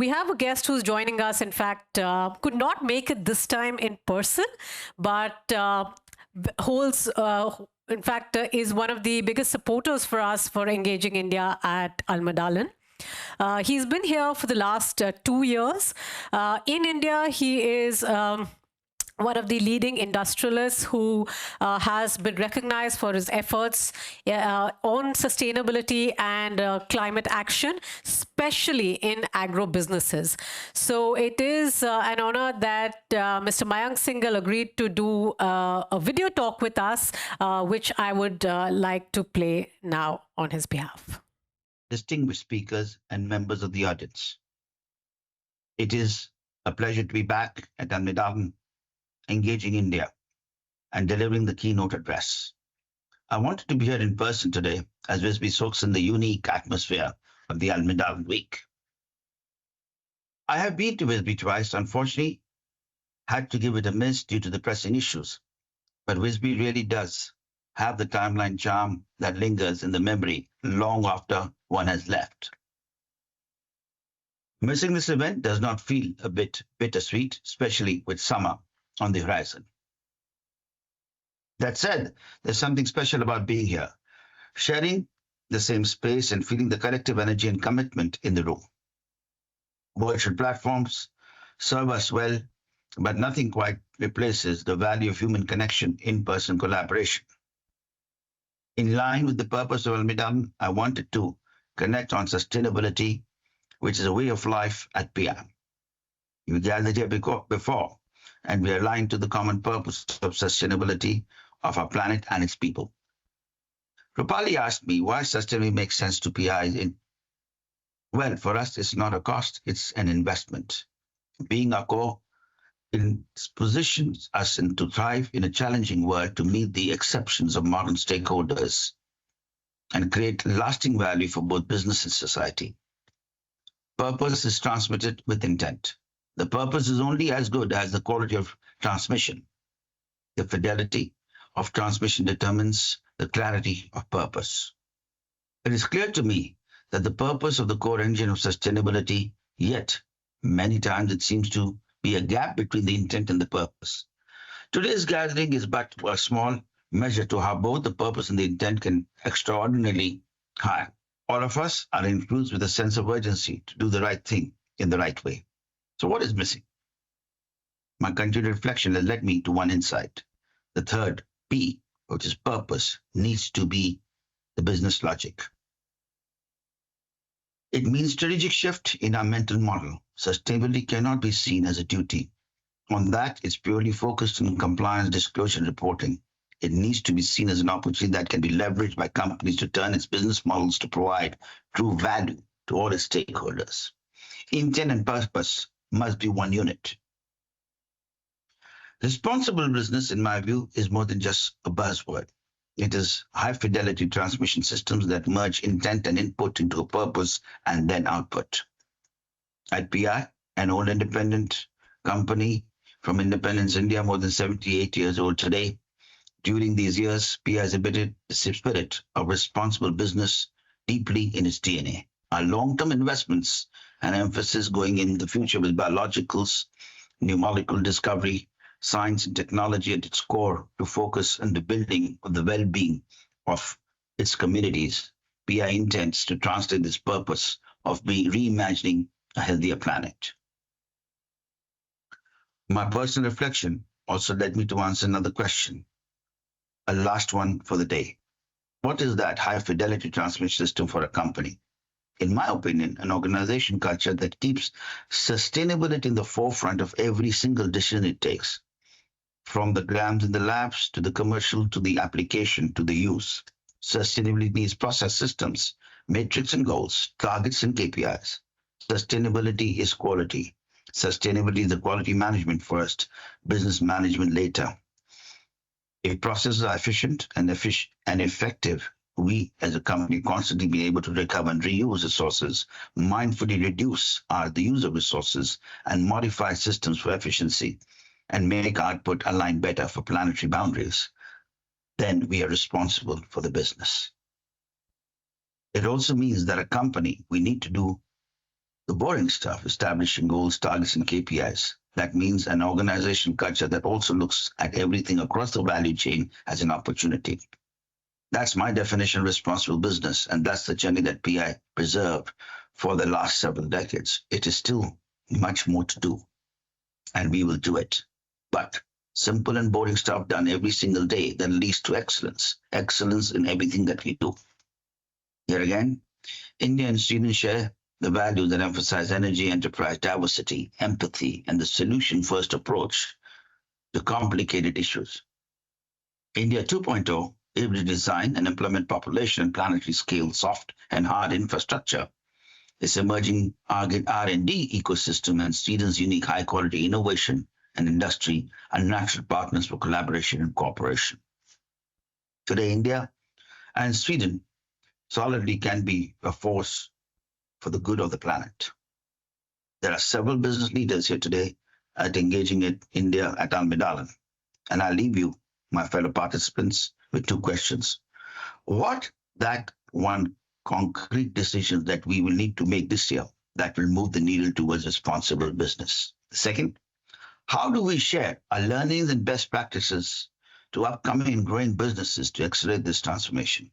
We have a guest who's joining us. In fact, could not make it this time in person, but holds, in fact, is one of the biggest supporters for us for Engaging India at Almedalen. He's been here for the last 2 years. In India, he is one of the leading industrialists who has been recognized for his efforts on sustainability and climate action, especially in agro businesses. So it is an honor that Mr. Mayank Singhal agreed to do a video talk with us, which I would like to play now on his behalf. Distinguished speakers and members of the audience, it is a pleasure to be back at Almedalen, Engaging India, and delivering the keynote address. I wanted to be here in person today as Wisby soaks in the unique atmosphere of the Almedalen week. I have been to Wisby twice, unfortunately, had to give it a miss due to the pressing issues, but Wisby really does have the timeline charm that lingers in the memory long after one has left. Missing this event does not feel a bit bittersweet, especially with summer on the horizon. That said, there's something special about being here, sharing the same space and feeling the collective energy and commitment in the room. Virtual platforms serve us well, but nothing quite replaces the value of human connection, in-person collaboration. In line with the purpose of Almedalen, I wanted to connect on sustainability, which is a way of life at PI. We gathered here before, and we are aligned to the common purpose of sustainability of our planet and its people. Rupali asked me why sustainability makes sense to PI. Well, for us, it's not a cost, it's an investment. Being our core positions us to thrive in a challenging world to meet the exceptions of modern stakeholders and create lasting value for both business and society. Purpose is transmitted with intent. The purpose is only as good as the quality of transmission. The fidelity of transmission determines the clarity of purpose. It is clear to me that the purpose of the core engine of sustainability, yet many times it seems to be a gap between the intent and the purpose. Today's gathering is but a small measure to how both the purpose and the intent can extraordinarily high. All of us are infused with a sense of urgency to do the right thing in the right way. So what is missing? My continued reflection has led me to one insight. The third P, which is purpose, needs to be the business logic. It means strategic shift in our mental model. Sustainability cannot be seen as a duty. On that, it's purely focused on compliance, disclosure, and reporting. It needs to be seen as an opportunity that can be leveraged by companies to turn its business models to provide true value to all its stakeholders. Intent and purpose must be one unit. Responsible business, in my view, is more than just a buzzword. It is high-fidelity transmission systems that merge intent and input into a purpose and then output. At PI, an old independent company from Independence, India, more than 78 years old today, during these years, PI has embedded the spirit of responsible business deeply in its DNA. Our long-term investments and emphasis going in the future with biologicals, new molecule discovery, science and technology at its core to focus on the building of the well-being of its communities. PI intends to translate this purpose of reimagining a healthier planet. My personal reflection also led me to answer another question, a last one for the day. What is that high-fidelity transmission system for a company? In my opinion, an organization culture that keeps sustainability in the forefront of every single decision it takes, from the grams in the labs to the commercial to the application to the use. Sustainability needs process systems, metrics and goals, targets and KPIs. Sustainability is quality. Sustainability is the quality management first, business management later. If processes are efficient and effective, we as a company constantly be able to recover and reuse resources, mindfully reduce the use of resources, and modify systems for efficiency, and make output align better for planetary boundaries, then we are responsible for the business. It also means that a company, we need to do The boring stuff, establishing goals, targets, and KPIs. That means an organization culture that also looks at everything across the value chain as an opportunity. That's my definition of responsible business, and that's the journey that PI preserved for the last several decades. It is still much more to do, and we will do it. But simple and boring stuff done every single day that leads to excellence, excellence in everything that we do. Here again, India and Sweden share the values that emphasize energy, enterprise, diversity, empathy, and the solution first approach to complicated issues. India 2.0 able to design and implement population and planetary scale soft and hard infrastructure. Its emerging R&D ecosystem and Sweden's unique high quality innovation and industry are natural partners for collaboration and cooperation. Today, India and Sweden solidly can be a force for the good of the planet. There are several business leaders here today at engaging in India at Almedalen. And I'll leave you, my fellow participants, with two questions. What that one concrete decision that we will need to make this year that will move the needle towards responsible business? Second, how do we share our learnings and best practices to upcoming and growing businesses to accelerate this transformation?